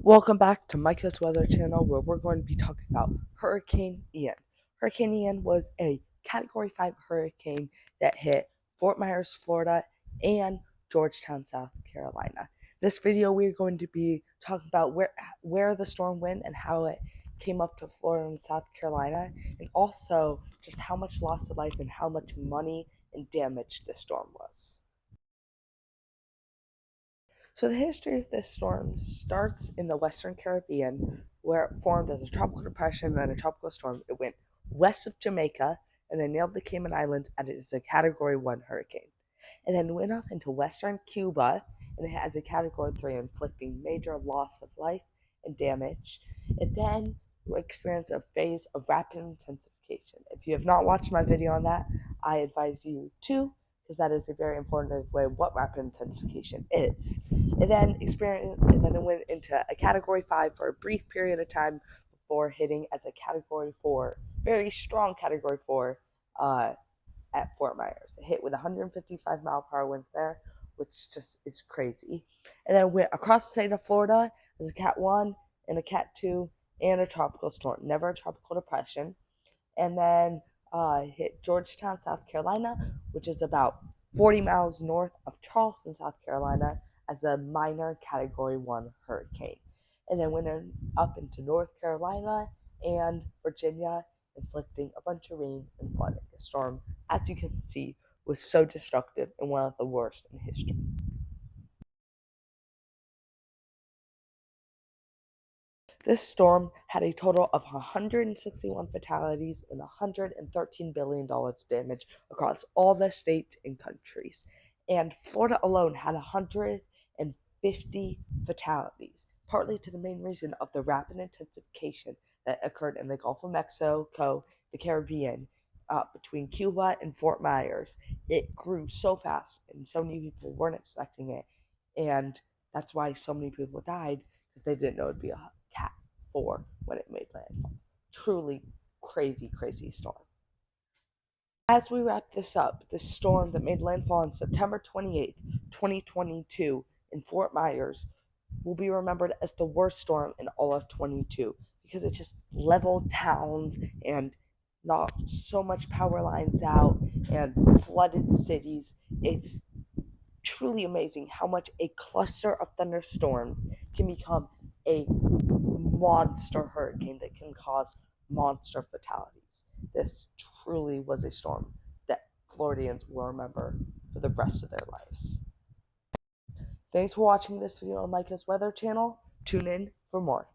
Welcome back to Micah's Weather Channel, where we're going to be talking about Hurricane Ian. Hurricane Ian was a Category 5 hurricane that hit Fort Myers, Florida, and Georgetown, South Carolina. This video, we're going to be talking about where the storm went and how it came up to Florida and South Carolina, and also just how much loss of life and how much money and damage this storm was. So the history of this storm starts in the Western Caribbean, where it formed as a tropical depression and then a tropical storm. It went west of Jamaica and then nailed the Cayman Islands as a Category 1 hurricane. And then went up into western Cuba and it has a Category 3, inflicting major loss of life and damage. It then experienced a phase of rapid intensification. If you have not watched my video on that, I advise you to, because that is a very important way of what rapid intensification is. It then it went into a Category 5 for a brief period of time before hitting as a Category 4, very strong Category 4 at Fort Myers. It hit with 155-mile-per-hour winds there, which just is crazy. And then went across the state of Florida as a Cat 1 and a Cat 2 and a tropical storm, never a tropical depression. And then hit Georgetown, South Carolina, which is about 40 miles north of Charleston, South Carolina, as a minor Category 1 hurricane. And then went up into North Carolina and Virginia, inflicting a bunch of rain and flooding. The storm, as you can see, was so destructive and one of the worst in history. This storm had a total of 161 fatalities and $113 billion damage across all the states and countries. And Florida alone had 150 fatalities, partly to the main reason of the rapid intensification that occurred in the Gulf of Mexico, the Caribbean, between Cuba and Fort Myers. It grew so fast, and so many people weren't expecting it. And that's why so many people died, because they didn't know it'd be a Cat 4 when it made landfall. Truly crazy, crazy storm. As we wrap this up, the storm that made landfall on September 28th, 2022 in Fort Myers will be remembered as the worst storm in all of 22, because it just leveled towns and knocked so much power lines out and flooded cities. It's truly amazing how much a cluster of thunderstorms can become a monster hurricane that can cause monster fatalities. This truly was a storm that Floridians will remember for the rest of their lives. Thanks for watching this video on Micah's Weather Channel. Tune in for more.